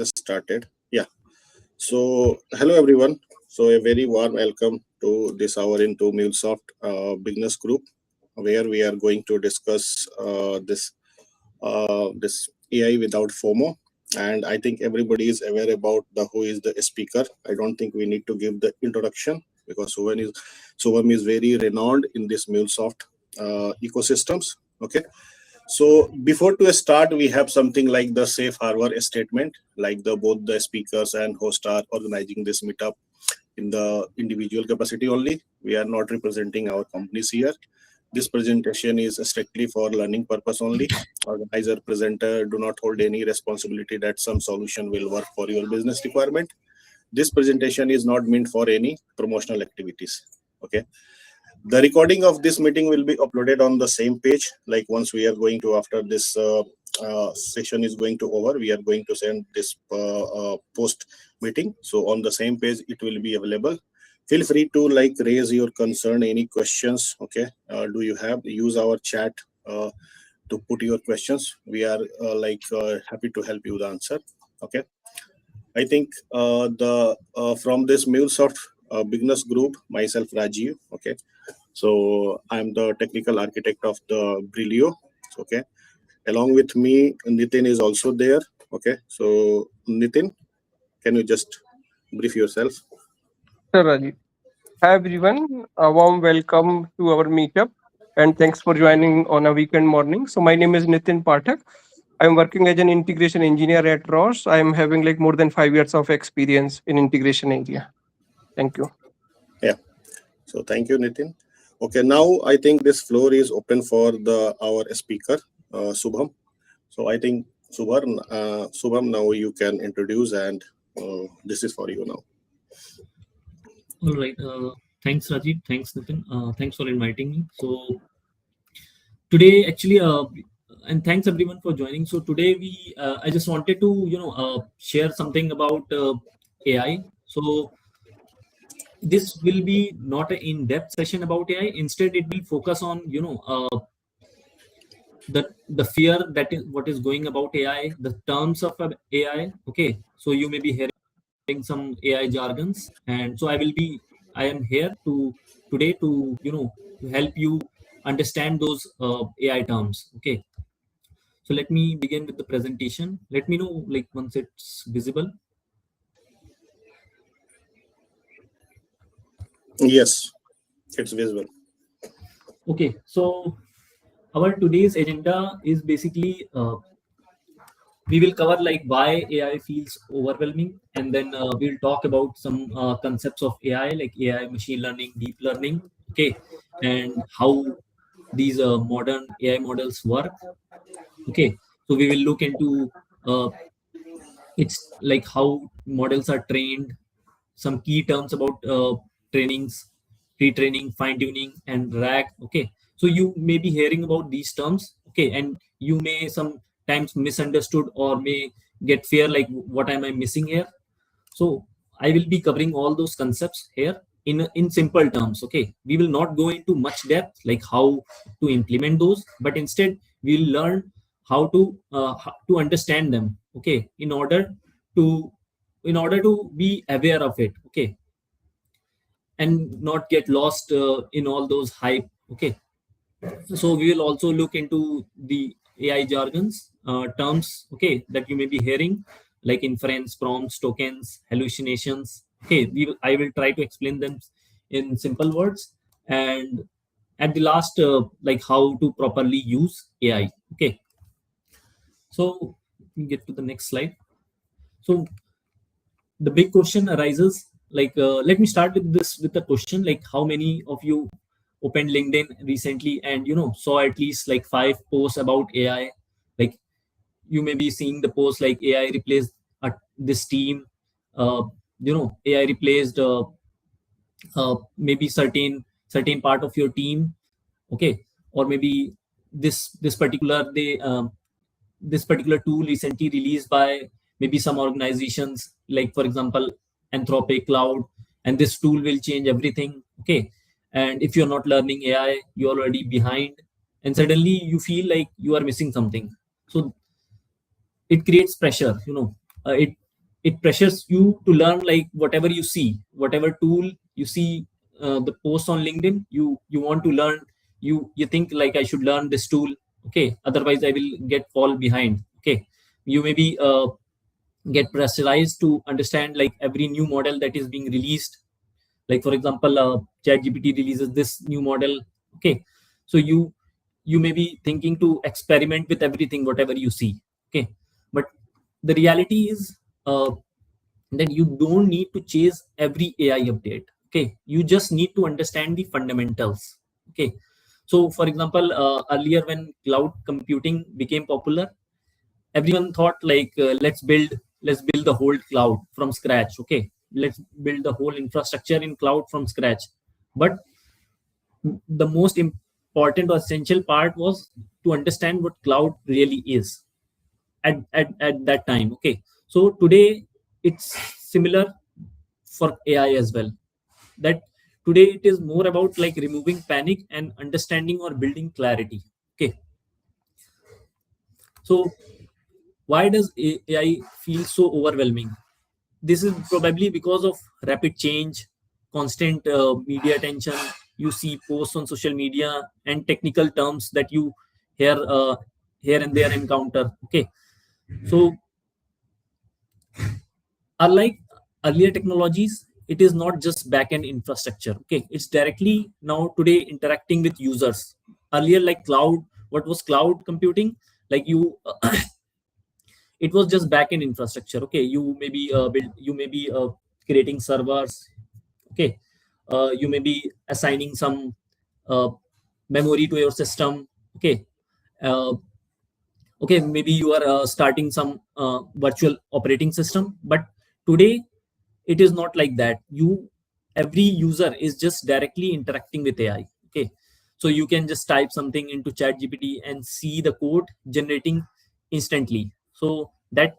just started. Yeah. So, hello everyone. So, a very warm welcome to this hour into MuleSoft Business Group, where we are going to discuss this AI without FOMO. And I think everybody is aware about who is the speaker. I don't think we need to give the introduction because Subham is very renowned in this MuleSoft ecosystems. Okay. So before to start, we have something like the safe harbor statement, like both the speakers and host are organizing this meetup in the individual capacity only. We are not representing our companies here. This presentation is strictly for learning purpose only. Organizer, presenter do not hold any responsibility that some solution will work for your business requirement. This presentation is not meant for any promotional activities. Okay. The recording of this meeting will be uploaded on the same page. Like once we are going to, after this session is going to over, we are going to send this post meeting. So on the same page, it will be available. Feel free to raise your concern, any questions. Okay. Do you have use our chat to put your questions? We are happy to help you the answer. Okay. I think from this MuleSoft business group, myself Rajiv. Okay. So I'm the technical architect of the Brilio. Okay. Along with me, Nitin is also there. Okay. So Nitin, can you just brief yourself? Sure, Rajiv. Hi, everyone. A warm welcome to our meetup and thanks for joining on a weekend morning. So my name is Nitin Pathak. I'm working as an integration engineer at Roche. I'm having more than 5 years of experience in integration area. Thank you. Yeah. So thank you, Nitin. Okay, now I think this floor is open for our speaker, Subham. So I think Subham, now you can introduce, and this is for you now. All right. Thanks, Rajiv. Thanks, Nitin. Thanks for inviting me. So today, actually, and thanks everyone for joining. So today I just wanted to share something about AI. So this will be not an in-depth session about AI. Instead, it will focus on the fear that is what is going about AI, the terms of AI. Okay, so you may be hearing some AI jargons, and so I am here today to to help you understand those AI terms. Okay, so let me begin with the presentation. Let me know once it's visible. Yes, it's visible. Okay, so our today's agenda is basically we will cover why AI feels overwhelming, and then we'll talk about some concepts of AI like AI, machine learning, deep learning, okay, and how these modern AI models work. Okay, so we will look into it's like how models are trained, some key terms about trainings, pre-training, fine-tuning, and RAG. Okay, so you may be hearing about these terms, okay, and you may sometimes misunderstood or may get fear what am I missing here. So I will be covering all those concepts here in simple terms. Okay, we will not go into much depth like how to implement those, but instead we'll learn how to understand them. Okay, in order to be aware of it. Okay, and not get lost in all those hype. Okay, so we will also look into the AI jargons terms, okay, that you may be hearing, like inference, prompts, tokens, hallucinations. Okay, I will try to explain them in simple words, and at the last how to properly use AI. Okay, so we get to the next slide. So the big question arises, let me start with the question, how many of you opened LinkedIn recently and saw at least 5 posts about AI? Like, you may be seeing the post like AI replaced this team, AI replaced maybe certain part of your team. Okay, or maybe this particular this particular tool recently released by maybe some organizations, like for example Anthropic Cloud, and this tool will change everything. Okay, and if you're not learning AI, you're already behind, and suddenly you feel like you are missing something. So it creates pressure, it pressures you to learn like whatever you see, whatever tool you see, the post on LinkedIn, you want to learn, you think like I should learn this tool, okay, otherwise I will get fall behind, okay. You maybe get pressurized to understand like every new model that is being released. Like for example, ChatGPT releases this new model, okay. So you may be thinking to experiment with everything whatever you see, okay. But the reality is that you don't need to chase every AI update, okay. You just need to understand the fundamentals, okay. So for example, earlier when cloud computing became popular, everyone thought like let's build the whole cloud from scratch, okay. Let's build the whole infrastructure in cloud from scratch. But the most important or essential part was to understand what cloud really is at that time, okay. So today it's similar for AI as well, that today it is more about like removing panic and understanding or building clarity, okay. So why does AI feel so overwhelming? This is probably because of rapid change, constant media attention. You see posts on social media and technical terms that you hear here and there encounter, okay. So unlike earlier technologies, it is not just back-end infrastructure, okay. It's directly now today interacting with users. Earlier, like cloud, what was cloud computing? Like you it was just back-end infrastructure, okay. You may be creating servers, okay. You may be assigning some uh, memory to your system, okay. uh, okay, maybe you are starting some virtual operating system. But today it is not like that. Every user is just directly interacting with AI, okay. So you can just type something into chat gpt and see the code generating instantly. So that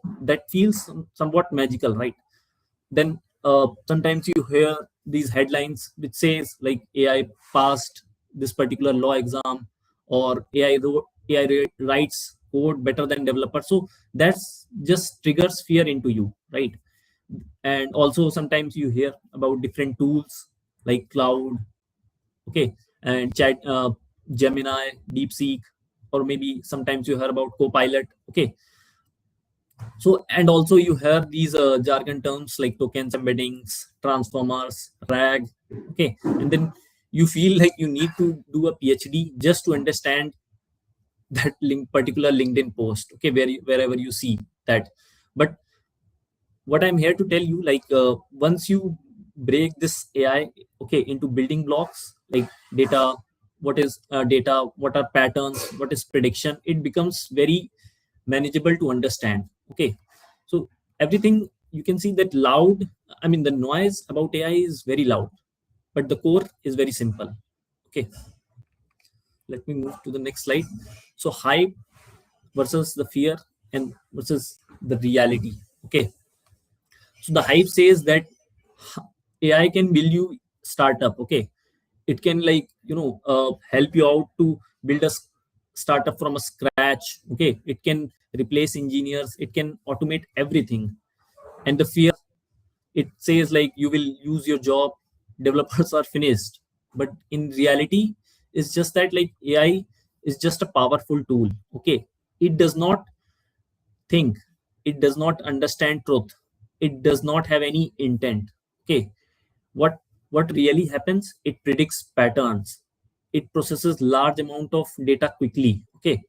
feels somewhat magical, right? Then sometimes you hear these headlines which says like AI passed this particular law exam, or AI writes code better than developers. So that's just triggers fear into you, right? And also sometimes you hear about different tools like cloud, okay, and chat, Gemini, DeepSeek, or maybe sometimes you hear about Copilot, okay. So and also you hear these jargon terms like tokens, embeddings, transformers, RAG, okay. And then you feel like you need to do a PhD just to understand that particular LinkedIn post, okay, wherever you see that. But what I'm here to tell you, like once you break this AI, okay, into building blocks like data, what is data, what are patterns, what is prediction, it becomes very manageable to understand, okay. So everything you can see that loud, I mean the noise about AI is very loud, but the core is very simple, okay. Let me move to the next slide. So hype versus the fear and versus the reality, okay. So the hype says that AI can build you startup, okay. It can like help you out to build a startup from a scratch, okay. It can replace engineers, it can automate everything. And the fear, it says like you will lose your job, developers are finished. But in reality, it's just that like AI is just a powerful tool, okay. It does not think, it does not understand truth, it does not have any intent, okay. What really happens, it predicts patterns, it processes large amount of data quickly, okay.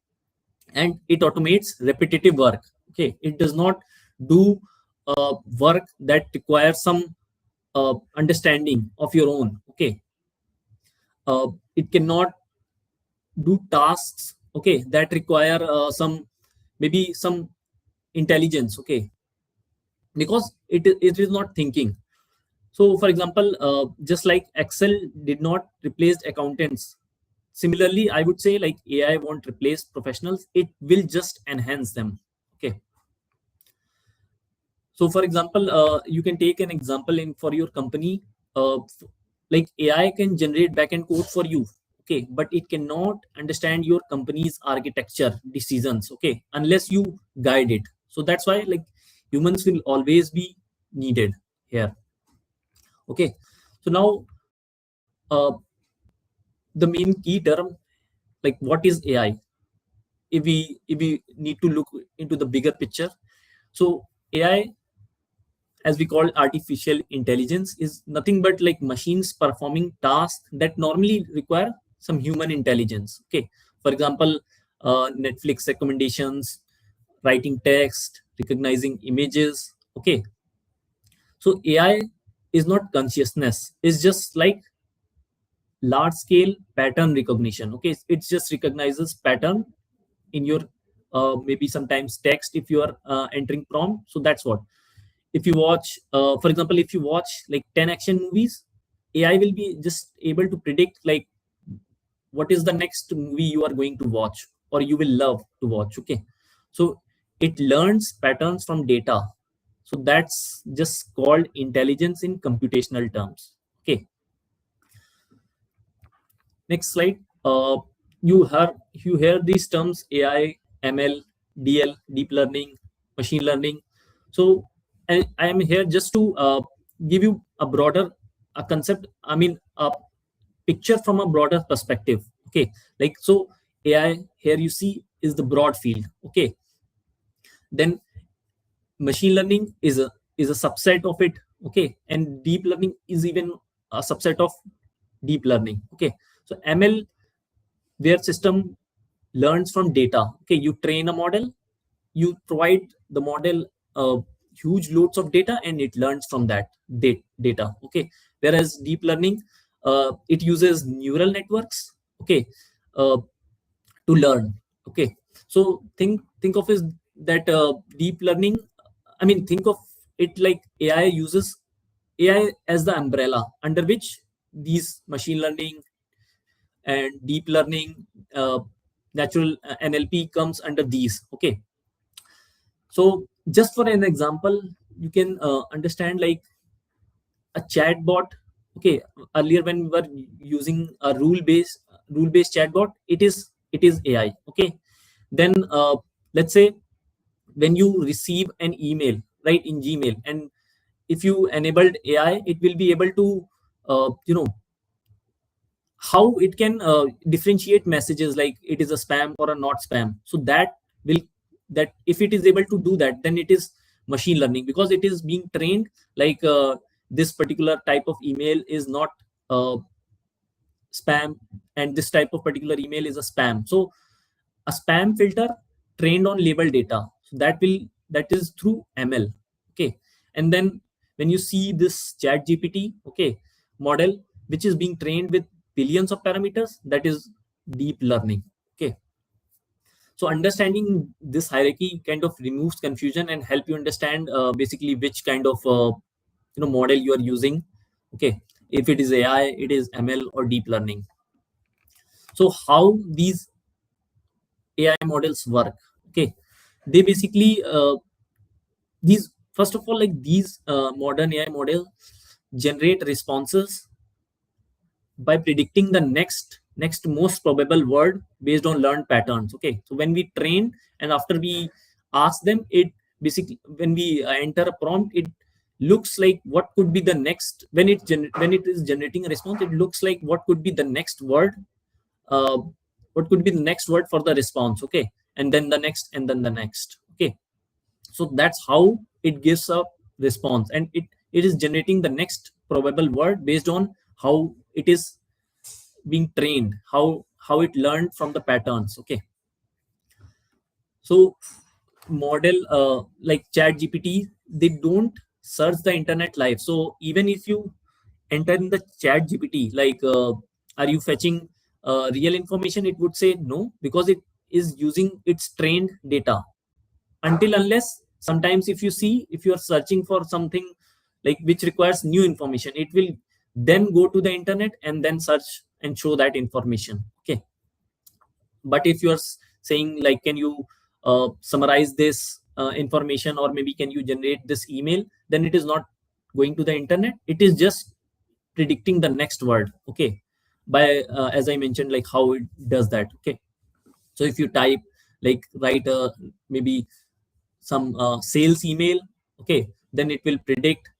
And it automates repetitive work, okay. It does not do work that requires some understanding of your own, okay. It cannot do tasks, okay, that require some maybe some intelligence, okay, because it is not thinking. So for example, just like Excel did not replace accountants, similarly I would say like AI won't replace professionals, it will just enhance them, okay. So for example, you can take an example in for your company. uh, like AI can generate backend code for you, okay, but it cannot understand your company's architecture decisions, okay, unless you guide it. So that's why like humans will always be needed here. Okay, so now the main key term, like what is AI? If we need to look into the bigger picture, so AI, as we call artificial intelligence, is nothing but like machines performing tasks that normally require some human intelligence. Okay, for example, Netflix recommendations, writing text, recognizing images. Okay, so AI is not consciousness, it's just like large scale pattern recognition. Okay, it just recognizes pattern in your maybe sometimes text if you are entering prompt. So that's what, if you watch for example, if you watch like 10 action movies, AI will be just able to predict like what is the next movie you are going to watch or you will love to watch. Okay, so it learns patterns from data. So that's just called intelligence in computational terms. Okay, next slide. You hear these terms: AI, ML, DL, deep learning, machine learning. So I am here just to give you a broader a concept. I mean, a picture from a broader perspective. Okay, like so AI here you see is the broad field. Okay, then machine learning is a subset of it. Okay, and deep learning is even a subset of deep learning. Okay, so ML, where system learns from data. Okay, you train a model, you provide the model huge loads of data and it learns from that data. Okay, whereas deep learning, it uses neural networks. Okay, uh, to learn. Okay, so think of is that deep learning, I mean, think of it like AI uses AI as the umbrella under which these machine learning and deep learning, natural NLP comes under these. Okay, so just for an example, you can understand like a chatbot. Okay, earlier when we were using a rule based chatbot, it is AI. Okay, then let's say when you receive an email, right, in Gmail, and if you enabled AI, it will be able to you know how it can differentiate messages like it is a spam or a not spam. So will that if it is able to do that, then it is machine learning, because it is being trained like this particular type of email is not uh, spam, and this type of particular email is a spam. So a spam filter trained on label data, so that is through ML. Okay, and then when you see this chat GPT, okay, model which is being trained with billions of parameters, that is deep learning. Okay, so understanding this hierarchy kind of removes confusion and help you understand basically which kind of model you are using. Okay, if it is AI, it is ML or deep learning. So how these AI models work? Okay, they basically these first of all, like these modern AI models generate responses by predicting the next most probable word based on learned patterns. Okay, so when we train and after we ask them, it basically, when we enter a prompt, it looks like what could be the next, when it is generating a response, it looks like what could be the next word, uh, what could be the next word for the response. Okay, and then the next, and then the next. Okay, so that's how it gives a response, and it is generating the next probable word based on how it is being trained, how it learned from the patterns. Okay, so model like chat GPT, they don't search the internet live. So even if you enter in the chat GPT like are you fetching real information, it would say no, because it is using its trained data. Until unless sometimes, if you see, if you are searching for something like which requires new information, it will then go to the internet and then search and show that information. Okay, but if you are saying like, can you summarize this information, or maybe can you generate this email, then it is not going to the internet, it is just predicting the next word. Okay, by as I mentioned, like how it does that. Okay, so if you type like write a maybe some sales email, okay, then it will predict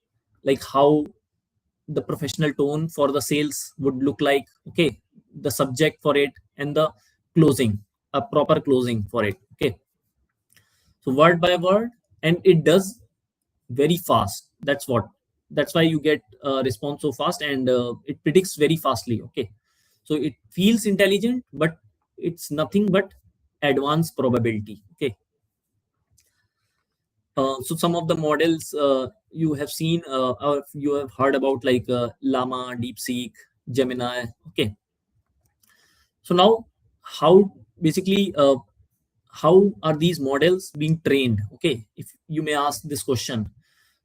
like how the professional tone for the sales would look like, okay, the subject for it, and the closing, a proper closing for it, okay. So word by word, and it does very fast. That's why you get response so fast, and it predicts very fastly, okay. So it feels intelligent, but it's nothing but advanced probability, okay. So some of the models you have seen or you have heard about, like Llama, DeepSeek, Gemini, okay. So now, how basically how are these models being trained, okay, if you may ask this question.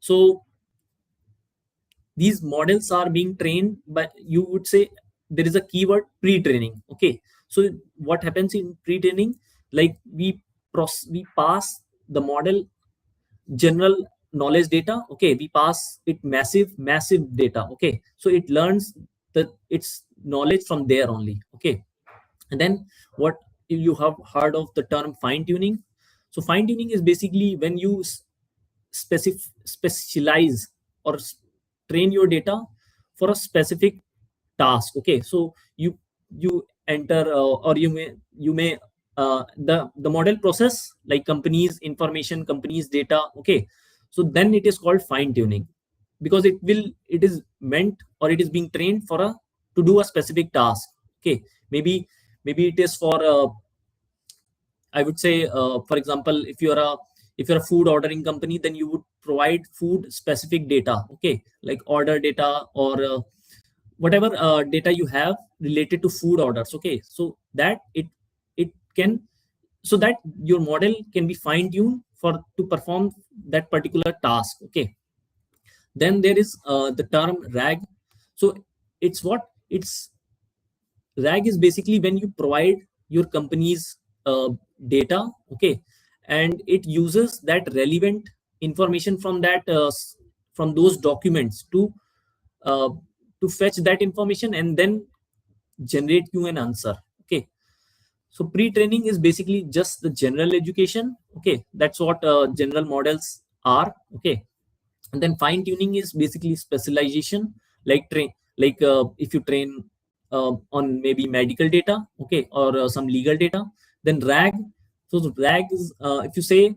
So these models are being trained, but you would say there is a keyword pre-training, okay. So what happens in pre-training, like we pass the model general knowledge data, okay, we pass it massive data, okay. So it learns its knowledge from there only, okay. And then what, you have heard of the term fine tuning. So fine tuning is basically when you specialize or train your data for a specific task, okay. So you enter or you may the model process like companies information, companies data, okay. So then it is called fine tuning, because it is meant, or it is being trained for a to do a specific task, okay. Maybe it is for I would say, for example, if you're a food ordering company, then you would provide food specific data, okay, like order data, or whatever data you have related to food orders, okay. So that it can, so that your model can be fine tuned for to perform that particular task, okay. Then there is the term RAG. So it's RAG is basically when you provide your company's data, okay, and it uses that relevant information from that from those documents uh, to fetch that information and then generate you an answer, okay. So pre-training is basically just the general education, okay. That's what general models are, okay. And then fine tuning is basically specialization, like if you train on maybe medical data, okay, or some legal data. Then RAG, so the RAG is if you say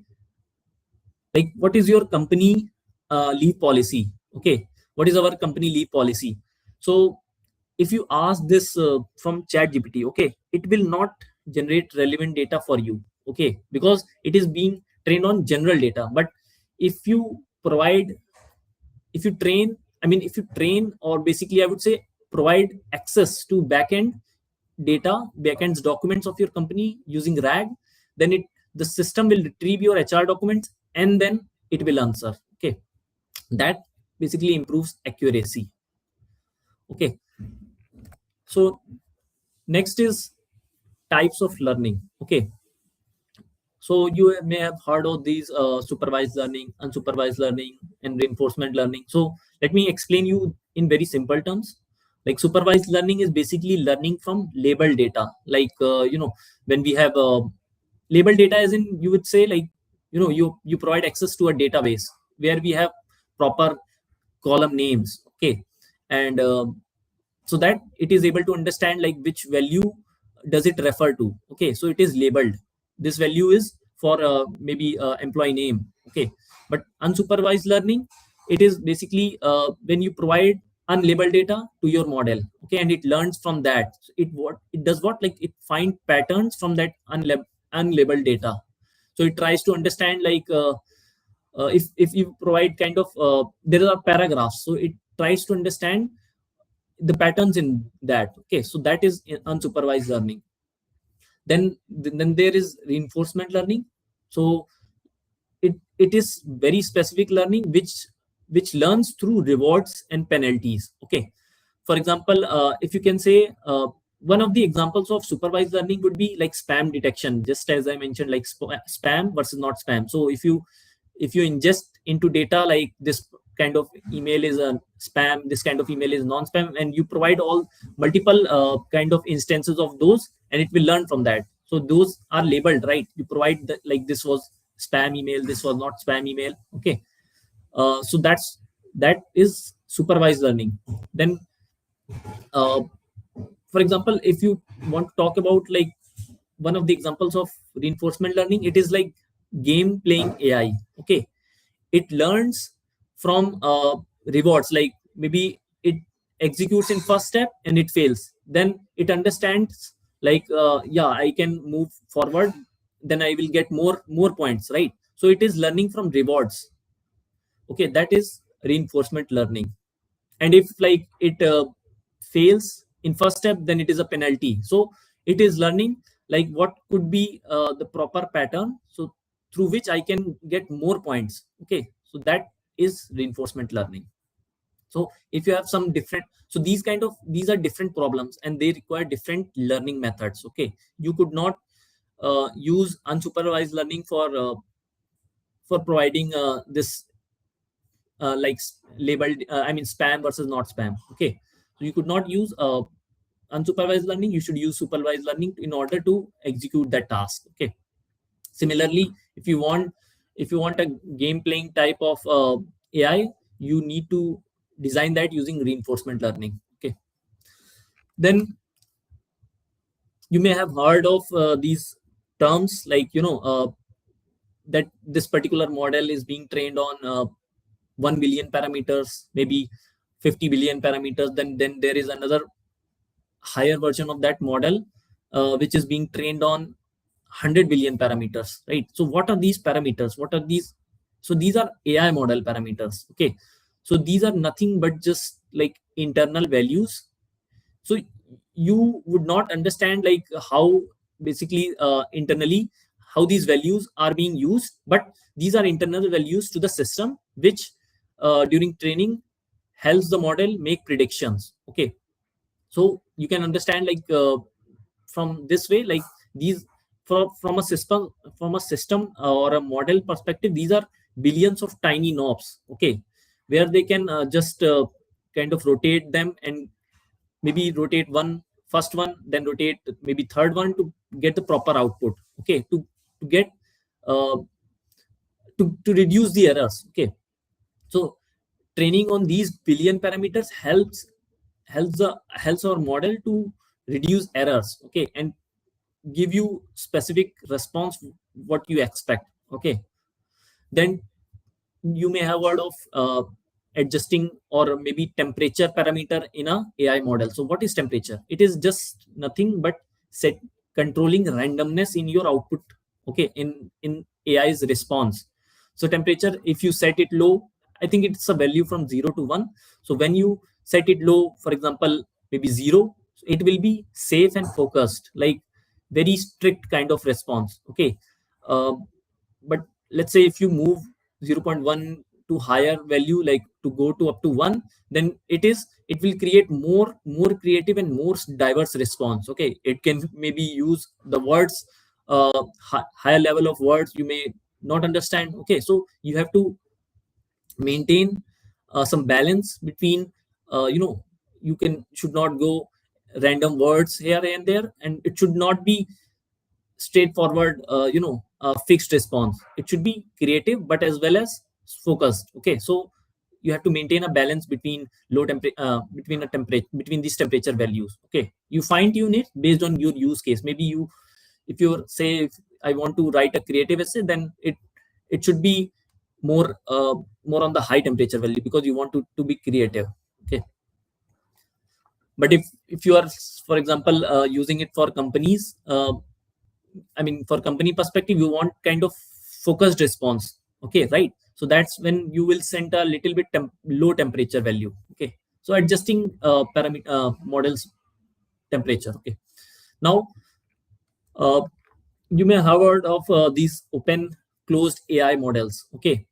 like what is your company leave policy, okay, what is our company leave policy. So if you ask this from chat gpt, okay, it will not generate relevant data for you, okay, because it is being trained on general data. But if you provide, if you train, if you train, or basically I would say provide access to backend data, backends documents of your company using RAG, then the system will retrieve your HR documents and then it will answer, okay. That basically improves accuracy, okay. So next is types of learning, okay. So you may have heard of these supervised learning, unsupervised learning, and reinforcement learning. So let me explain you in very simple terms. Like supervised learning is basically learning from labeled data. Like when we have labeled data, as in you would say like you provide access to a database where we have proper column names, okay, and so that it is able to understand like which value does it refer to, okay. So it is labeled, this value is for maybe employee name, okay. But unsupervised learning, it is basically when you provide unlabeled data to your model, okay, and it learns from that. It does what, like it find patterns from that unlabeled data. So it tries to understand like if you provide kind of there are paragraphs, so it tries to understand the patterns in that, okay. So that is unsupervised learning. Then there is reinforcement learning. So it is very specific learning which learns through rewards and penalties, okay. For example, if you can say one of the examples of supervised learning would be like spam detection, just as I mentioned, like spam versus not spam. So if you ingest into data like this kind of email is a spam, this kind of email is non-spam, and you provide all multiple kind of instances of those, and it will learn from that. So those are labeled, right? You provide like this was spam email, this was not spam email, okay. So that is supervised learning. Then for example, if you want to talk about like one of the examples of reinforcement learning, it is like game playing AI. Okay, it learns from rewards, like maybe it executes in first step and it fails, then it understands like yeah, I can move forward, then I will get more points, right? So it is learning from rewards. Okay, that is reinforcement learning. And if like it fails in first step, then it is a penalty. So it is learning like what could be the proper pattern, so through which I can get more points. Okay, so that is reinforcement learning. So if you have some different, so these are different problems and they require different learning methods. Okay, you could not use unsupervised learning for providing this like labeled I mean spam versus not spam. Okay, so you could not use unsupervised learning, you should use supervised learning in order to execute that task. Okay, similarly, if you want a game playing type of AI, you need to design that using reinforcement learning. Okay, then you may have heard of these terms like that this particular model is being trained on 1 billion parameters, maybe 50 billion parameters. Then there is another higher version of that model which is being trained on 100 billion parameters, right? So what are these parameters? What are these? So these are AI model parameters. Okay, so these are nothing but just like internal values. So you would not understand like how basically internally how these values are being used, but these are internal values to the system which during training helps the model make predictions. Okay, so you can understand like from this way, like these from a system or a model perspective, these are billions of tiny knobs. Okay, where they can just kind of rotate them and maybe rotate first one, then rotate maybe third one to get the proper output. Okay, to get uh, to reduce the errors. Okay, so training on these billion parameters helps our model to reduce errors. Okay, and give you specific response what you expect. Okay, then you may have heard of adjusting or maybe temperature parameter in a AI model. So what is temperature? It is just nothing but set controlling randomness in your output. Okay, in AI's response. So temperature, if you set it low, I think it's a value from 0 to 1. So when you set it low, for example, maybe 0, it will be safe and focused, like very strict kind of response. Okay, uh, but let's say if you move 0.1 to higher value, like to go to up to 1, then it will create more creative and more diverse response. Okay, it can maybe use the words higher level of words you may not understand. Okay, so you have to maintain some balance between you should not go random words here and there, and it should not be straightforward fixed response. It should be creative but as well as focused. Okay, so you have to maintain a balance between low temperature between a temperature between these temperature values. Okay, you fine tune it based on your use case. Maybe you if you say if I want to write a creative essay, then it should be more on the high temperature value because you want to be creative. Okay, but if you are, for example, using it for companies, I mean, for company perspective, you want kind of focused response. Okay, right? So that's when you will send a little bit low temperature value. Okay, so adjusting parameter models temperature. Okay, now you may have heard of these open closed AI models. Okay,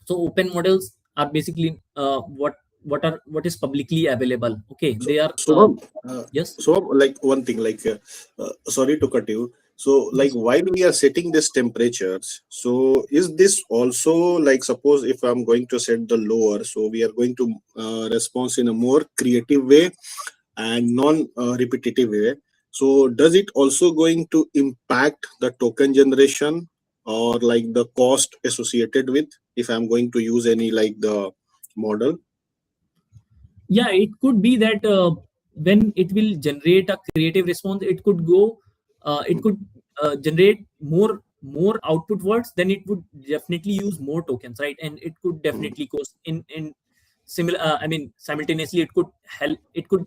so open models are basically what is publicly available. Okay, So, they are so, yes. so like one thing, like, sorry to cut you. So, like, Yes. while we are setting these temperatures, so is this also like, suppose if I'm going to set the lower, so we are going to respond in a more creative way and non-repetitive way. So, does it also going to impact the token generation or like the cost associated with? if I'm going to use any like the model? Yeah, it could be that when it will generate a creative response, it could go, it could generate more output words, then it would definitely use more tokens, right? And it could Mm, definitely cost in similar, I mean, simultaneously it could help, it could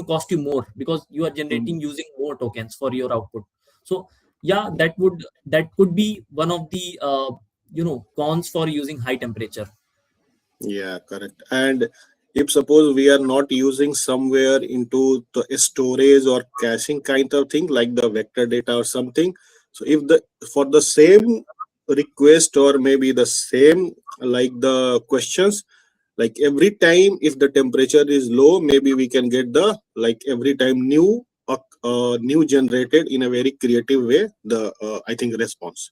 cost you more because you are mm. generating using more tokens for your output. So yeah, that could be one of the cons for using high temperature. Yeah, correct. And if suppose we are not using somewhere into the storage or caching kind of thing like the vector data or something, so if the for the same request or maybe the same like the questions, like every time if the temperature is low, maybe we can get the like every time new generated in a very creative way the I think response.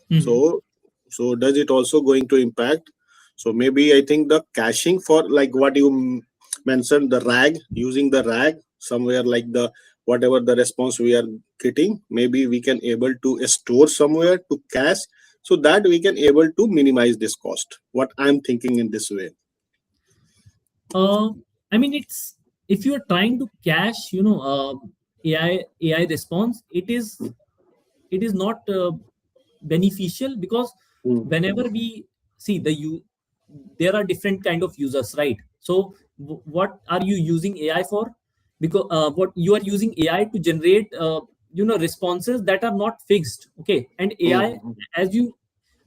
Mhm. So so does it also going to impact? So maybe I think the caching for like what you mentioned, the rag, using the rag somewhere like the whatever the response we are getting, maybe we can able to store somewhere to cache, so that we can able to minimize this cost. What I'm thinking in this way. Uh, I mean, it's if you are trying to cache, AI response, it is not beneficial because Mm, whenever we see there are different kind of users, right? So what are you using AI for? Because what you are using AI to generate responses that are not fixed, okay? And mm, AI, mm, as you,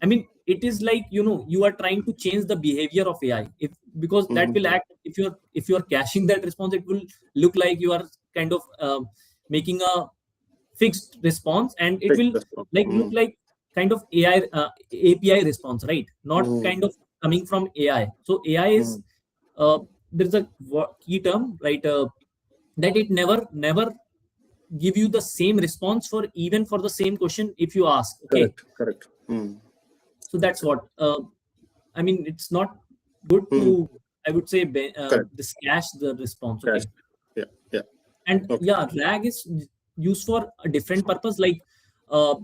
I mean, it is like, you are trying to change the behavior of AI, if because mm, that will mm. act, if you're caching that response, it will look like you are kind of making a fixed response, and it Fix will this one. like look Mm, like kind of AI API response, right? Not mm, kind of coming from AI. So AI is, mm. there's a key term, right? That it never give you the same response for even for the same question if you ask, okay? Correct, correct. Mm. So that's what, I mean, it's not good Mm. to, I would say, Correct. this cache the response, Cash. okay? Yeah, yeah. And Okay. yeah, RAG is used for a different purpose, like uh,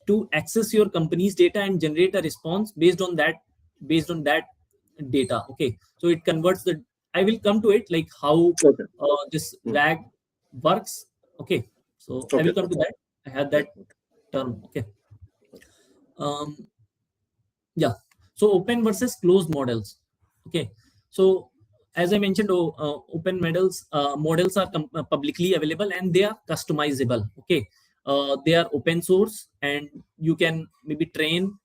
to access your company's data and generate a response based on that data, okay? So it converts the, I will come to it, like how Okay. this Mm. RAG works, okay? So I Okay. will come to Okay. that. I had Yeah. that term, okay. um yeah, so open versus closed models, okay. So as I mentioned, open models are publicly available and they are customizable, okay. They are open source and you can maybe train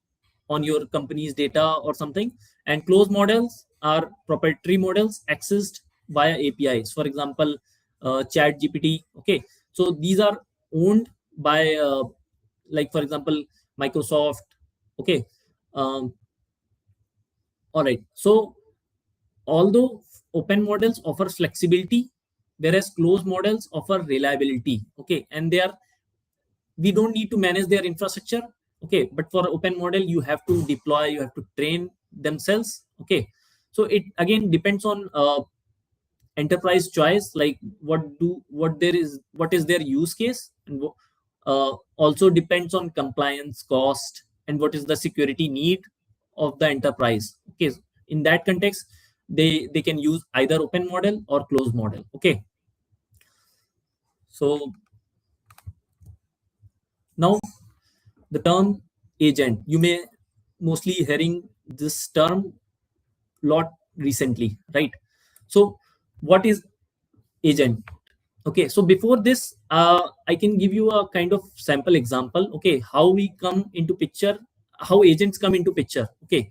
on your company's data or something. And closed models are proprietary models accessed via APIs, for example, chat gpt, okay. So these are owned by like for example Microsoft, okay. um, all right. So although open models offer flexibility, whereas closed models offer reliability, okay. And we don't need to manage their infrastructure, okay. But for open model, you have to deploy, you have to train themselves, okay. So it again depends on enterprise choice, like what is their use case, and also depends on compliance cost and what is the security need of the enterprise, okay. In that context, they can use either open model or closed model, okay. So now the term agent, you may mostly hearing this term lot recently, right? So what is agent? Okay, so before this, I can give you a kind of sample example, okay, how we come into picture, how agents come into picture, okay.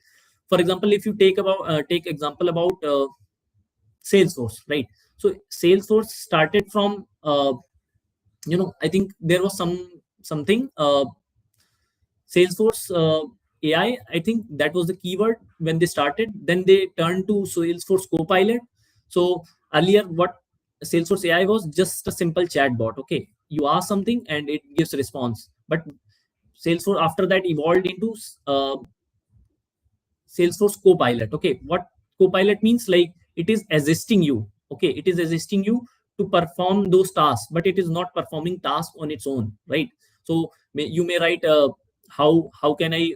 For example, if you take example about Salesforce, right? So Salesforce started from I think there was something Salesforce AI, I think that was the keyword when they started. Then they turned to Salesforce Copilot. So earlier, what Salesforce AI was just a simple chat bot. Okay, you ask something and it gives response. But Salesforce after that evolved into Salesforce Copilot. Okay, what Copilot means, like it is assisting you. Okay, it is assisting you to perform those tasks, but it is not performing tasks on its own, right? So you may write how can I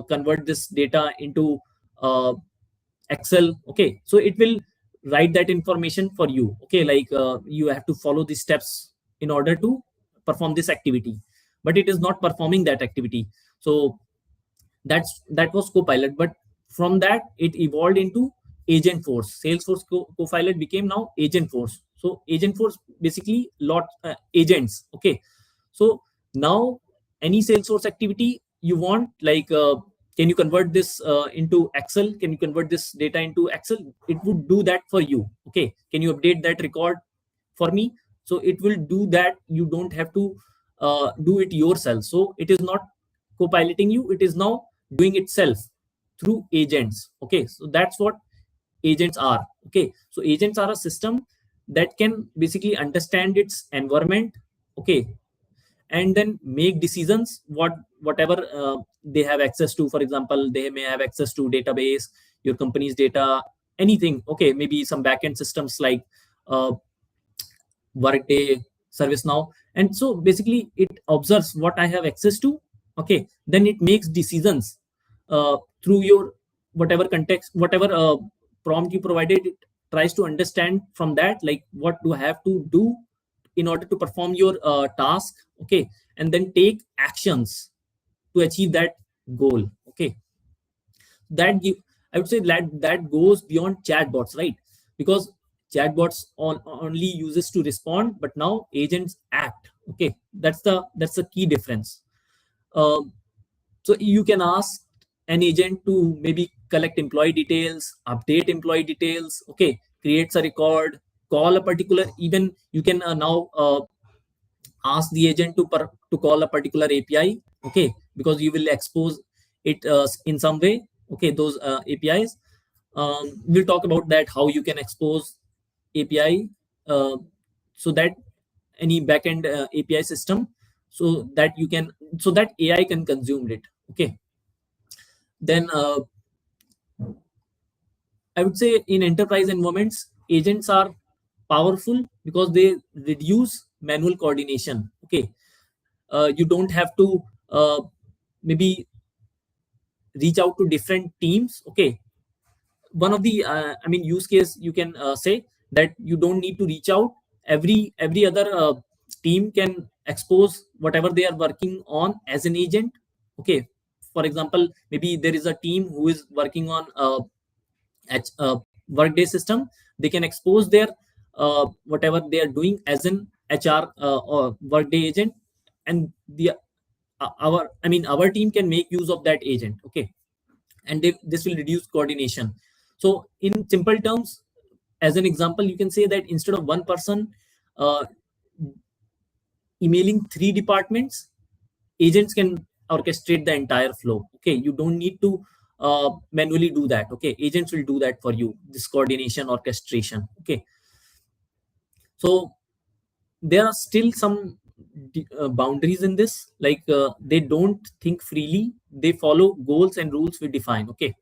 convert this data into Excel. Okay, so it will write that information for you. Okay, like you have to follow these steps in order to perform this activity, but it is not performing that activity. So that was Copilot, but from that it evolved into Agent Force. Salesforce Copilot became now Agent Force. So Agent Force basically lot agents. Okay, so now any Salesforce activity you want, like can you convert this into Excel? Can you convert this data into Excel? It would do that for you. Okay, can you update that record for me? So it will do that. You don't have to do it yourself. So it is not co-piloting you. It is now doing itself through agents. Okay, so that's what agents are. Okay, so agents are a system that can basically understand its environment. Okay, and then make decisions whatever they have access to. For example, they may have access to database, your company's data, anything. Okay, maybe some backend systems like Workday, ServiceNow, and so basically it observes what I have access to. Okay, then it makes decisions through your whatever context, whatever prompt you provided. It tries to understand from that, like what do I have to do in order to perform your task. Okay, and then take actions to achieve that goal. Okay, that give, I would say that goes beyond chatbots, right? Because chatbots only uses to respond, but now agents act. Okay, that's the key difference. um, so you can ask an agent to maybe collect employee details, update employee details. Okay, creates a record, call a particular, even you can now ask the agent to call a particular API. Okay, because you will expose it in some way. Okay, those APIs. We'll talk about that, how you can expose API, so that any backend API system, so that you can, so that AI can consume it. Okay, then I would say in enterprise environments, agents are powerful because they reduce manual coordination. Okay, you don't have to maybe reach out to different teams. Okay, one of the use case you can say that you don't need to reach out. Every other team can expose whatever they are working on as an agent. Okay, for example, maybe there is a team who is working on a workday system. They can expose their whatever they are doing as an HR or workday agent, and the our team can make use of that agent. Okay, and this will reduce coordination. So in simple terms, as an example, you can say that instead of one person uh, emailing three departments, agents can orchestrate the entire flow. Okay, you don't need to manually do that. Okay, agents will do that for you, this coordination, orchestration. Okay, so there are still some boundaries in this, like they don't think freely, they follow goals and rules we define. Okay,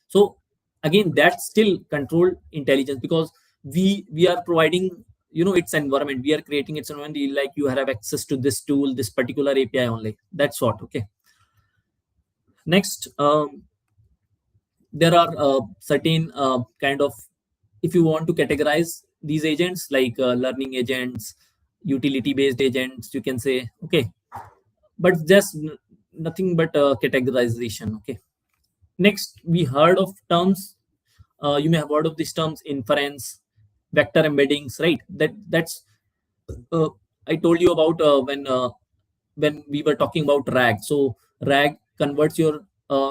so again, that's still controlled intelligence, because we are providing, its environment, we are creating its environment, like you have access to this tool, this particular API only. That's what. Okay, next, there are certain kind of, if you want to categorize these agents, like learning agents, utility based agents, you can say. Okay, but just nothing but categorization. Okay, next, we heard of terms, you may have heard of these terms: inference, vector embeddings, right? That's uh, I told you about when we were talking about RAG. So RAG converts your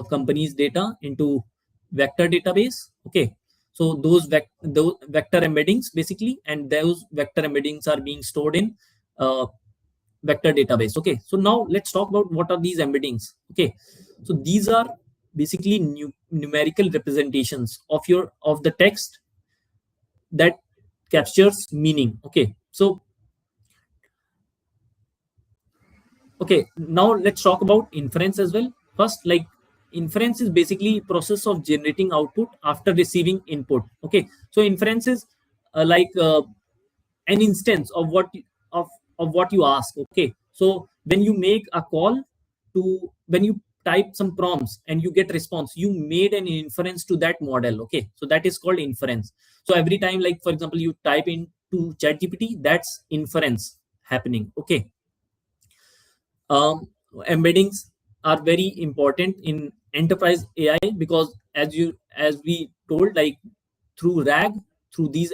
company's data into vector database. Okay, so those vector embeddings basically, and those vector embeddings are being stored in uh, vector database. Okay, so now let's talk about what are these embeddings. Okay, so these are basically numerical representations of the text that captures meaning. Okay, so okay, now let's talk about inference as well. First, like, inference is basically process of generating output after receiving input. Okay, so inference is like an instance of what you ask. Okay, so when you make a call, when you type some prompts and you get response, you made an inference to that model. Okay, so that is called inference. So every time, like for example, you type into ChatGPT, that's inference happening. Okay. Embeddings are very important in enterprise AI because as we told, like through RAG, through these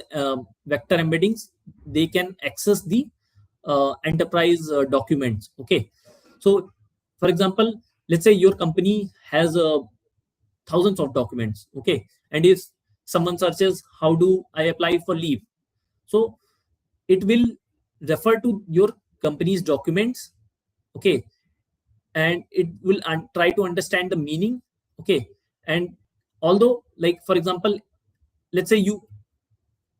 vector embeddings, they can access the enterprise documents. Okay, so for example, let's say your company has thousands of documents. Okay, and if someone searches how do I apply for leave, so it will refer to your company's documents. Okay, and it will try to understand the meaning. Okay, and although, like for example, let's say you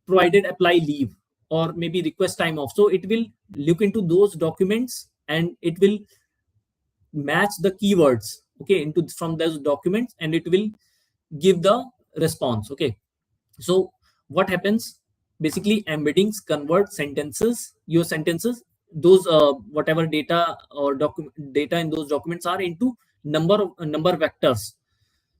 provided apply leave or maybe request time off, so it will look into those documents and it will match the keywords, okay, into from those documents, and it will give the response. Okay, so what happens, basically embeddings convert sentences, your sentences, those whatever data or data in those documents are into number vectors.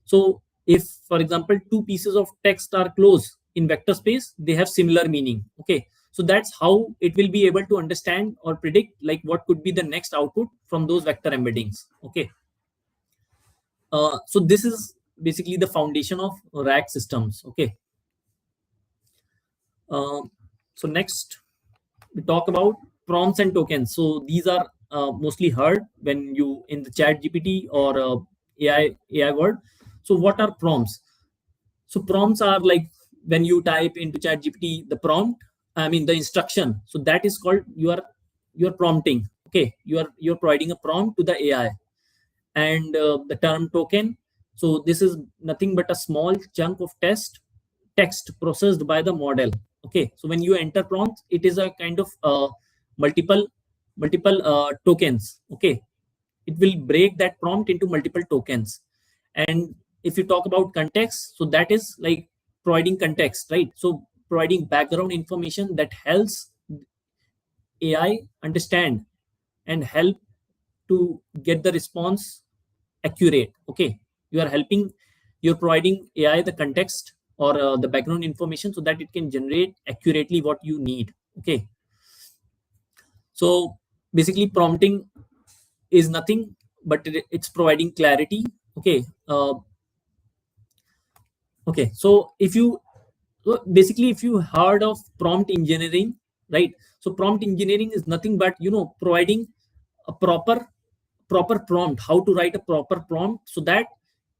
So if for example two pieces of text are close in vector space, they have similar meaning. Okay, so that's how it will be able to understand or predict like what could be the next output from those vector embeddings. Okay, so this is basically the foundation of RAG systems. Okay, so next we talk about prompts and tokens. So these are mostly heard when you in the chat GPT or AI world. So what are prompts? So prompts are like when you type into chat GPT the prompt, I mean the instruction, so that is called you are prompting. Okay, you're providing a prompt to the AI. And the term token, so this is nothing but a small chunk of text processed by the model. Okay, so when you enter prompts, it is a kind of multiple tokens. Okay, it will break that prompt into multiple tokens. And if you talk about context, so that is like providing context, right? So providing background information that helps AI understand and help to get the response accurate. Okay, you are helping, you're providing AI the context or the background information so that it can generate accurately what you need. Okay, so basically prompting is nothing but it's providing clarity. Okay, okay, so if you, so basically if you heard of prompt engineering, right? So prompt engineering is nothing but providing a proper prompt, how to write a proper prompt so that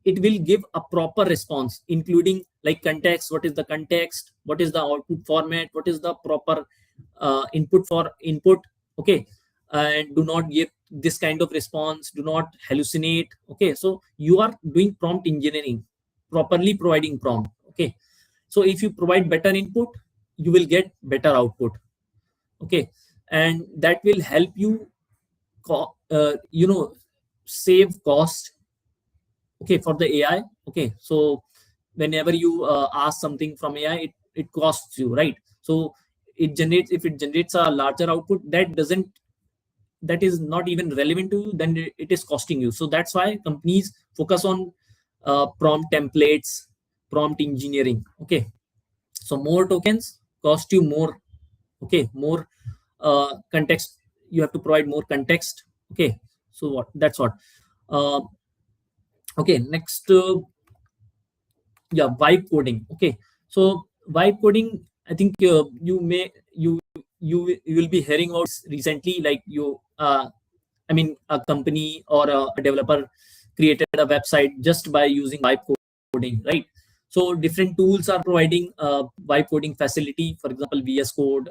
it will give a proper response, including like context, what is the context, what is the output format, what is the proper input for input. Okay, and do not give this kind of response, do not hallucinate. Okay, so you are doing prompt engineering, properly providing prompt. Okay, so if you provide better input, you will get better output. Okay, and that will help you save cost. Okay, for the AI. Okay, so whenever you ask something from AI, it costs you, right? So if it generates a larger output, that is not even relevant to you, then it is costing you. So that's why companies focus on prompt templates, prompt engineering. Okay, so more tokens cost you more. Okay, more context, you have to provide more context. Okay, so that's what. uh, okay, next, yeah, vibe coding. Okay, so vibe coding, I think you will be hearing about recently, like I mean a company or a developer created a website just by using vibe coding, right? So different tools are providing vibe coding facility, for example VS Code,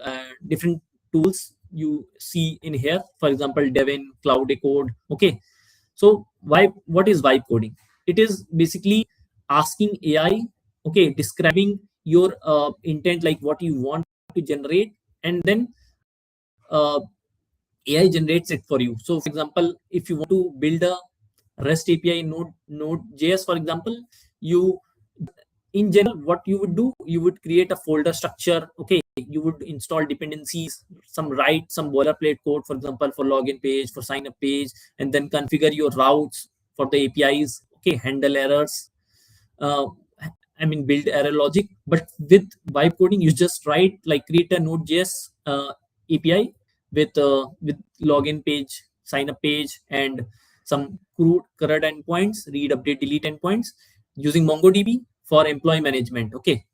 different tools you see in here, for example Devin, Cloud Code. Okay, so what is vibe coding? It is basically asking AI, okay, describing your intent, like what you want to generate, and then uh, AI generates it for you. So for example, if you want to build a REST API in Node.js, for example, you, in general, what you would do, you would create a folder structure. Okay, you would install dependencies, write some boilerplate code, for example, for login page, for sign up page, and then configure your routes for the APIs. Okay, handle errors. Uh, build error logic. But with vibe coding, you just write like create a Node.js API with login page, sign up page, and some CRUD endpoints, read, update, delete endpoints using MongoDB for employee management. Okay,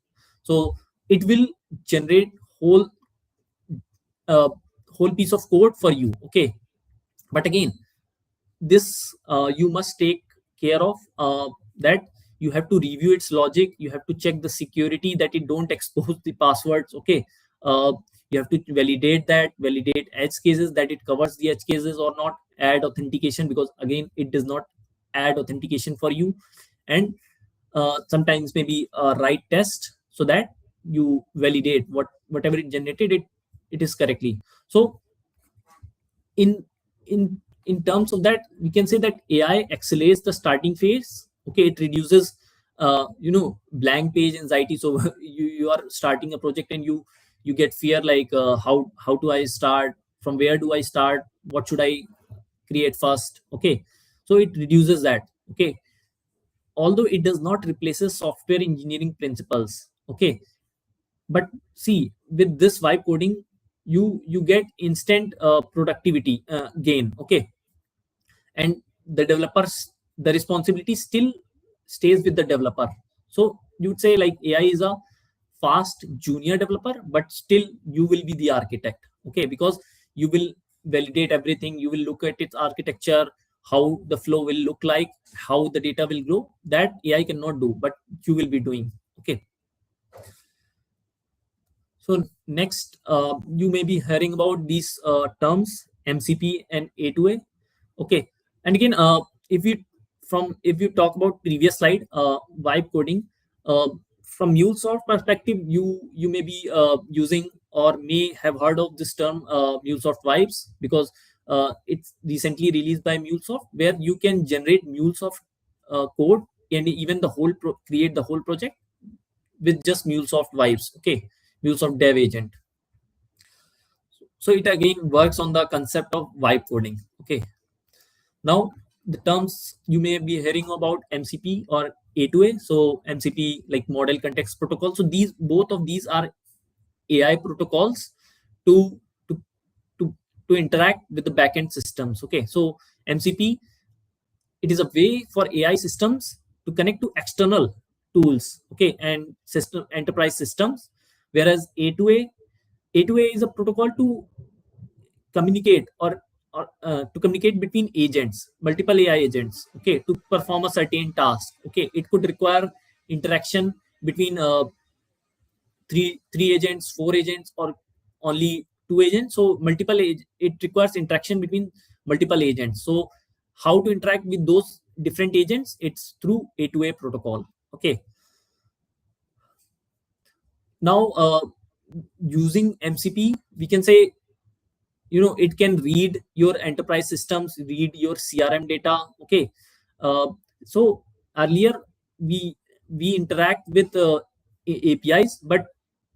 so it will generate whole uh, whole piece of code for you. Okay, but again, this you must take care of that you have to review its logic, you have to check the security that it don't expose the passwords. Okay, uh, you have to validate edge cases, that it covers the edge cases or not, add authentication, because again it does not add authentication for you, and sometimes maybe write test so that you validate whatever it generated, it is correctly. So in in terms of that, we can say that AI accelerates the starting phase. Okay, it reduces blank page anxiety. So you are starting a project and you get fear like how do I start, from where do I start, what should I create first. Okay, so it reduces that. Okay, although it does not replaces software engineering principles. Okay, but see, with this vibe coding, you get instant productivity gain. Okay, and the responsibility still stays with the developer. So you would say like AI is a fast junior developer, but still you will be the architect. Okay, because you will validate everything, you will look at its architecture, how the flow will look like, how the data will grow, that AI cannot do, but you will be doing. Okay, so next, you may be hearing about these terms MCP and A2A. Okay, and again, if you talk about previous slide, vibe coding, uh, from MuleSoft perspective, you may be using or may have heard of this term MuleSoft vibes, because it's recently released by MuleSoft, where you can generate MuleSoft code and even create the whole project with just MuleSoft vibes. Okay, MuleSoft Dev Agent. So it again works on the concept of vibe coding. Okay, now the terms you may be hearing about MCP or A2A. So MCP, like Model Context Protocol. So both of these are AI protocols to to to to interact with the backend systems. Okay, so MCP, it is a way for AI systems to connect to external tools. Okay, and enterprise systems, whereas A2A is a protocol to communicate or to communicate between agents, multiple AI agents. Okay, to perform a certain task. Okay, it could require interaction between three agents, four agents, or only two agents. So it requires interaction between multiple agents. So how to interact with those different agents? It's through A2A protocol. Okay, now using MCP, we can say, it can read your enterprise systems, read your CRM data. Okay, so earlier we interact with APIs, but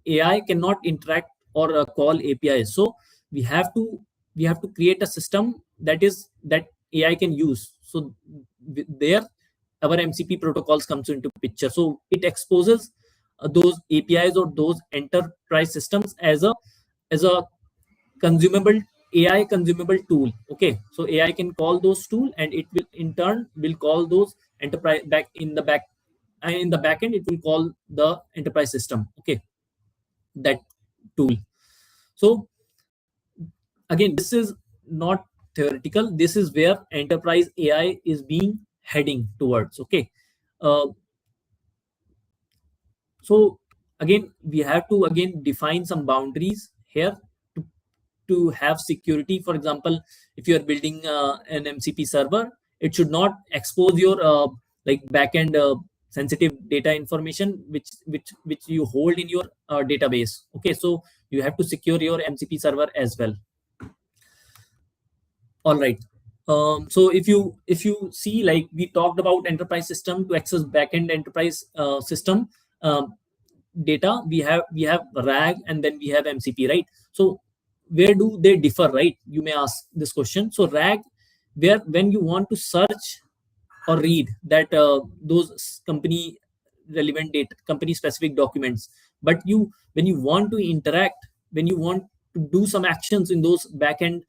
AI cannot interact or call APIs. So we have to create a system that AI can use. So there our MCP protocols comes into picture. So it exposes those APIs or those enterprise systems as a consumable AI consumable tool. Okay, so AI can call those tool, and it will in turn will call those enterprise back in the back, and in the back end it will call the enterprise system. Okay, that tool. So again, this is not theoretical, this is where enterprise AI is being heading towards. Okay, uh, so again we have to again define some boundaries here to have security. For example, if you are building an MCP server, it should not expose your like backend sensitive data information which you hold in your database. Okay, so you have to secure your MCP server as well. All right, so if you see, like we talked about enterprise system to access backend enterprise system, um, data, we have RAG, and then we have MCP, right? So where do they differ, right? You may ask this question. So RAG, where when you want to search or read that those company relevant data, company specific documents, but when you want to interact, when you want to do some actions in those backend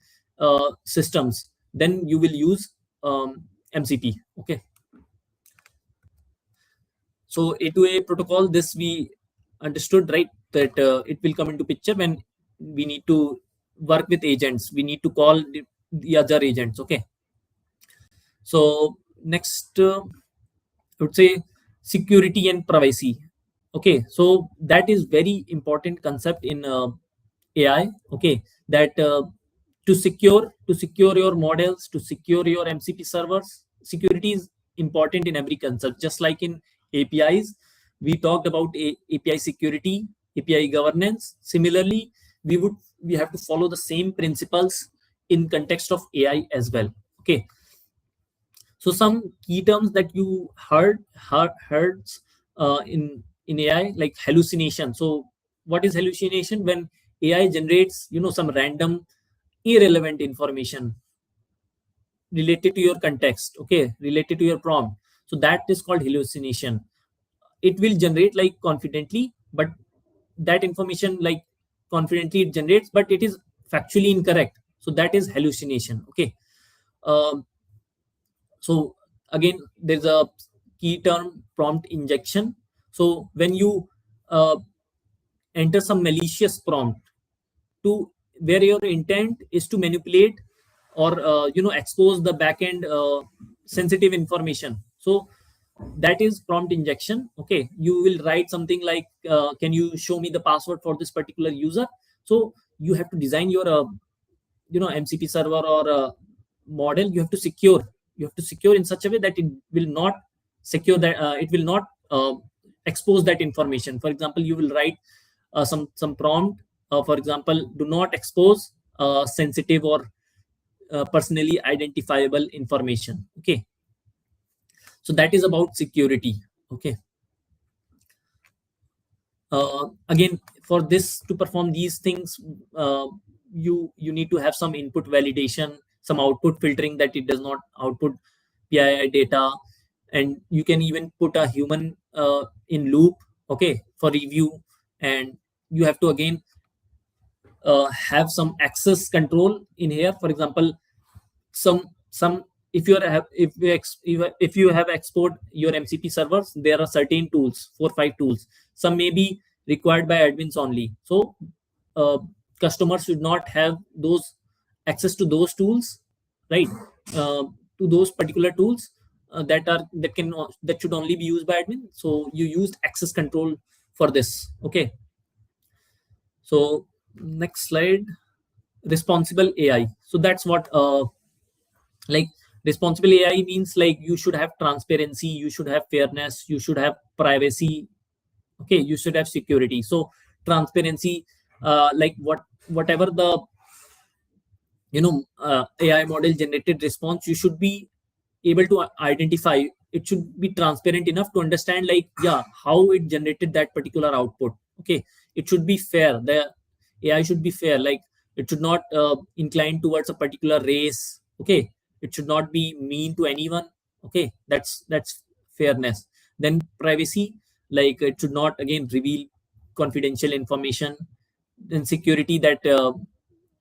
systems, then you will use MCP. Okay. So A2A protocol, this we understood, right? That it will come into picture when we need to work with agents. We need to call the other agents. Okay. So next, I would say security and privacy. Okay, so that is very important concept in AI. Okay, that to secure your models, to secure your MCP servers, security is important in every concept. Just like in APIs, we talked about API security, API governance. Similarly, we have to follow the same principles in context of AI as well. Okay, so some key terms that you heard in AI, like hallucination. So what is hallucination? When AI generates, some random irrelevant information related to your context, okay, related to your prompt. So that is called hallucination. It will generate like confidently, but that information like confidently it generates, but it is factually incorrect. So that is hallucination. Okay. Um, so again, there's a key term, prompt injection. So when you uh, enter some malicious prompt to where your intent is to manipulate or expose the backend sensitive information, so that is prompt injection. Okay, you will write something like can you show me the password for this particular user. So you have to design your MCP server or model. You have to secure in such a way that it will not secure that it will not expose that information. For example, you will write some prompt, for example, do not expose sensitive or personally identifiable information. Okay, so that is about security. Okay, again, for this to perform these things, you need to have some input validation, some output filtering, that it does not output PII data, and you can even put a human in loop, okay, for review. And you have to again have some access control in here. For example, some if you are if you have export your MCP servers, there are certain tools, 4 5 tools. Some may be required by admins only. So uh, customers should not have those access to those tools, right? To those particular tools that should only be used by admin. So you used access control for this. Okay. So next slide, responsible AI. So that's what like responsible AI means. Like you should have transparency, you should have fairness, you should have privacy. Okay, you should have security. So transparency, like whatever the AI model generated response, you should be able to identify. It should be transparent enough to understand, like, yeah, how it generated that particular output. Okay, it should be fair. The AI should be fair. Like it should not incline towards a particular race. Okay, it should not be mean to anyone. Okay, that's fairness. Then privacy, like it should not again reveal confidential information. Then security, that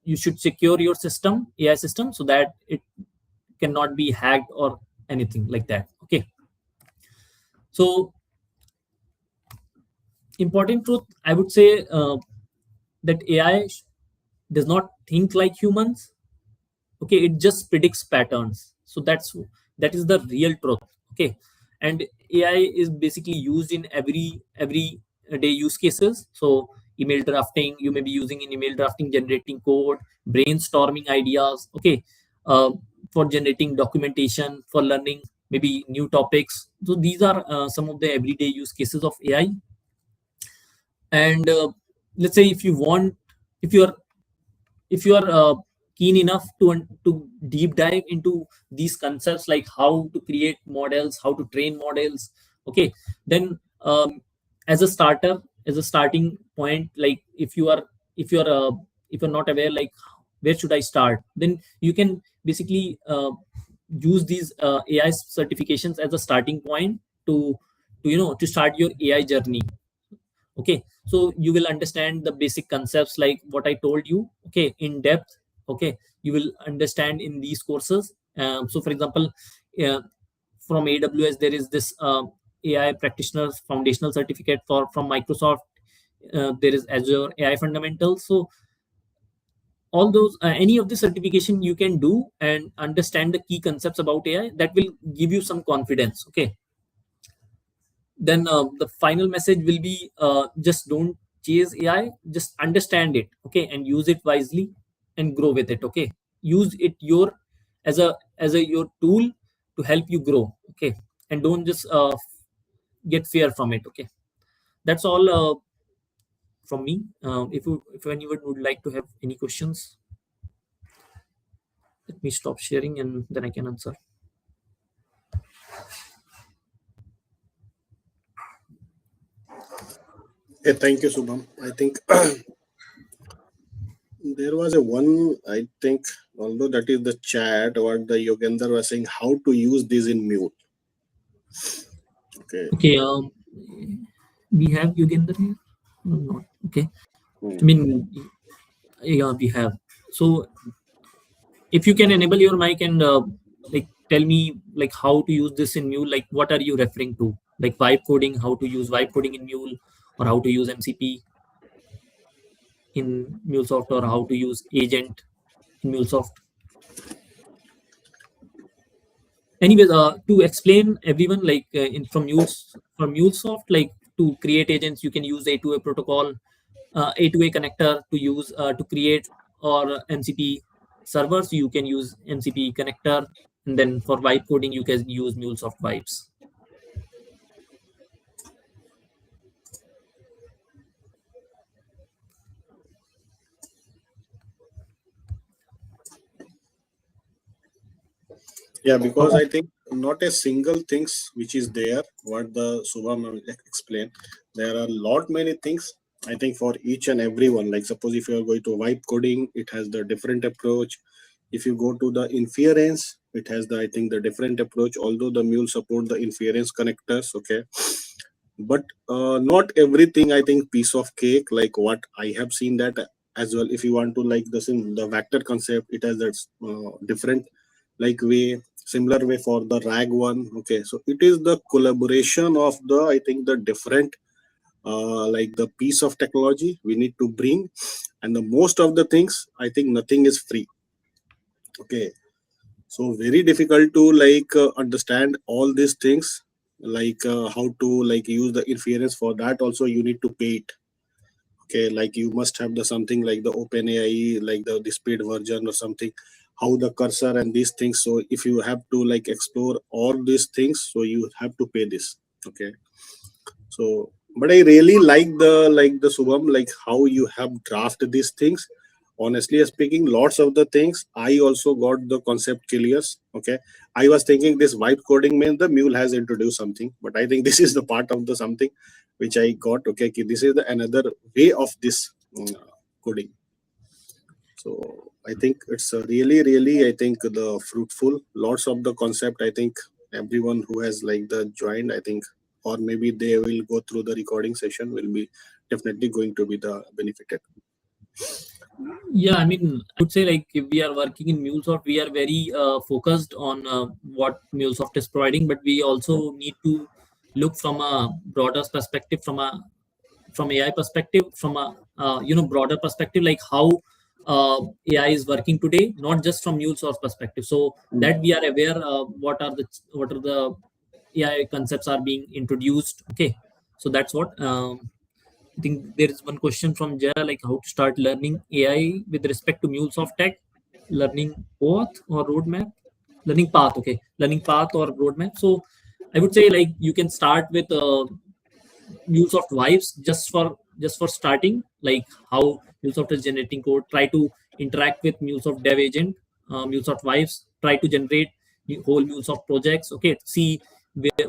you should secure your system, AI system, so that it cannot be hacked or anything like that. Okay, so important truth, I would say, that AI does not think like humans. Okay, it just predicts patterns. So that is the real truth. Okay, and AI is basically used in every day use cases. So email drafting, you may be using in email drafting, generating code, brainstorming ideas. Okay, uh, for generating documentation, for learning maybe new topics. So these are some of the everyday use cases of AI. And let's say if you want, if you are keen enough to deep dive into these concepts, like how to create models, how to train models. Okay, then as a starter, as a starting point. Like if you're not aware, like where should I start, then you can basically use these AI certifications as a starting point to start your AI journey. Okay, so you will understand the basic concepts like what I told you, okay, in depth. Okay, you will understand in these courses. So for example, uh, from AWS there is this AI practitioners foundational certificate. From Microsoft, there is Azure AI fundamentals. So all those, any of the certification you can do and understand the key concepts about AI, that will give you some confidence. Okay, then the final message will be, just don't chase AI, just understand it, okay, and use it wisely and grow with it. Okay, use it your as a your tool to help you grow. Okay, and don't just get fear from it. Okay, that's all from me. If anyone would like to have any questions, let me stop sharing and then I can answer. Hey, thank you, Subham. I think there was a one, I think, although that is the chat, what the Yogendra was saying, how to use this in Mule. Okay. Okay, we have Yugender here or not? Okay, I mean, yeah, we have. So if you can enable your mic and like tell me like how to use this in Mule, like what are you referring to, like vibe coding, how to use vibe coding in Mule, or how to use MCP in MuleSoft, or how to use agent in MuleSoft. Anyways, to explain everyone, like in from MuleSoft, like to create agents, you can use A2A protocol, A2A connector to use to create, or MCP servers. You can use MCP connector, and then for vibe coding, you can use MuleSoft vibes. Yeah, because I think not a single things which is there, what the Subham explained. There are lot many things, I think, for each and everyone. Like suppose if you are going to vibe coding, it has the different approach. If you go to the inference, it has the, I think, the different approach, although the Mule support the inference connectors. Okay, but not everything, I think, piece of cake like what I have seen that as well. If you want to like the vector concept, it has that different like way, similar way for the rag one. Okay, so it is the collaboration of the, I think, the different like the piece of technology we need to bring. And the most of the things, I think, nothing is free. Okay, so very difficult to like understand all these things, like how to like use the inference. For that also you need to pay it. Okay, like you must have the something like the open AI, like the paid version or something, how the cursor and these things. So if you have to like explore all these things, so you have to pay this. Okay, so but I really like the Subham, like how you have drafted these things. Honestly speaking, lots of the things I also got the concept clears. Okay, I was thinking this vibe coding means the Mule has introduced something, but I think this is the part of the something which I got. Okay, this is the another way of this coding. So I think it's really, I think, the fruitful. Lots of the concept, I think everyone who has like the joined, I think, or maybe they will go through the recording session, will be definitely going to be the benefited. Yeah, I mean, I would say like if we are working in MuleSoft, we are very focused on what MuleSoft is providing, but we also need to look from a broader perspective, from AI perspective, from a broader perspective, like how AI is working today, not just from MuleSoft perspective. So that we are aware what are the AI concepts are being introduced. Okay, so that's what. I think there is one question from Jara, like how to start learning AI with respect to MuleSoft tech, learning path or roadmap, learning path. Okay, learning path or roadmap. So I would say like you can start with MuleSoft vibes just for starting, like how MuleSoft is generating code. Try to interact with MuleSoft Dev Agent, MuleSoft vibes. Try to generate whole MuleSoft projects. Okay, see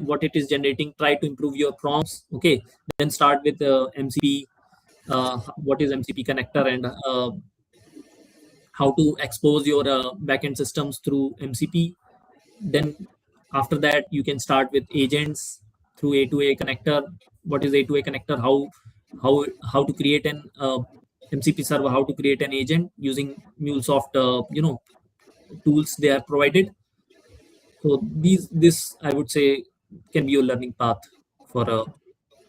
what it is generating. Try to improve your prompts. Okay, then start with MCP. What is MCP connector, and how to expose your backend systems through MCP. Then after that, you can start with agents through A2A connector. What is A2A connector? How to create an MCP server? How to create an agent using MuleSoft tools they are provided. So this I would say can be your learning path for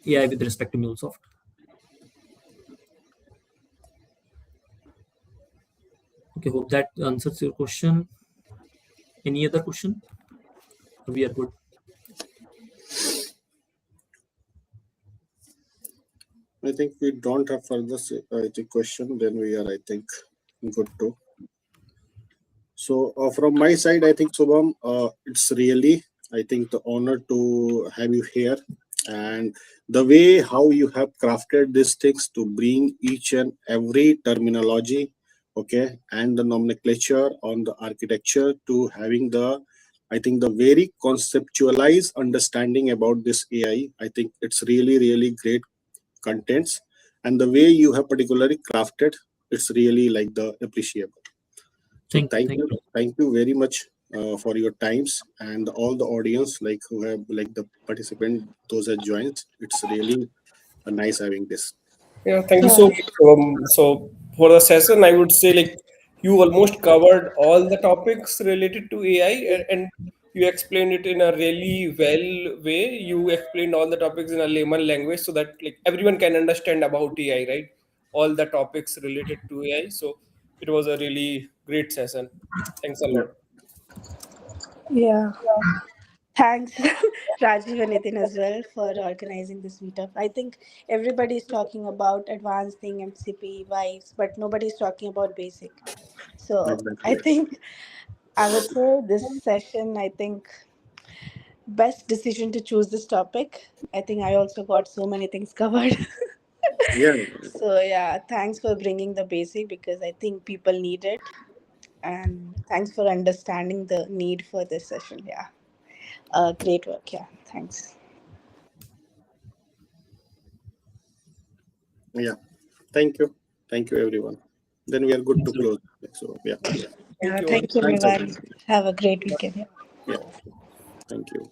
AI with respect to MuleSoft. Okay, hope that answers your question. Any other question? We are good. I think we don't have further question. Then we are, I think, good to. So from my side, I think Subham, it's really, I think, the honor to have you here, and the way how you have crafted these things to bring each and every terminology, okay, and the nomenclature on the architecture to having the, I think, the very conceptualized understanding about this AI. I think it's really, really great contents, and the way you have particularly crafted, it's really like the appreciable. So Thank you. thank you very much for your times, and all the audience like who have like the participant, those that joined. It's really nice having this. Yeah, thank you so much. So for the session, I would say like you almost covered all the topics related to AI, and you explained it in a really well way. You explained all the topics in a layman language so that like everyone can understand about AI, right? All the topics related to AI. So it was a really great session. Thanks a Yeah, lot. Yeah. Thanks, Rajiv and Nitin as well for organizing this meetup. I think everybody is talking about advanced thing, MCP, vibes, but nobody's talking about basic. So I exactly. think I would say this session, I think best decision to choose this topic. I think I also got so many things covered. Yeah, So yeah, thanks for bringing the basic because I think people need it. And thanks for understanding the need for this session. Yeah. Great work. Yeah. Thanks. yeah. Thank you, everyone. Then we are good to Thanks a lot. close. So yeah, Thank Yeah. you all. Thank you, thanks everyone. everyone. Have a great weekend. Yeah. Yeah, thank you.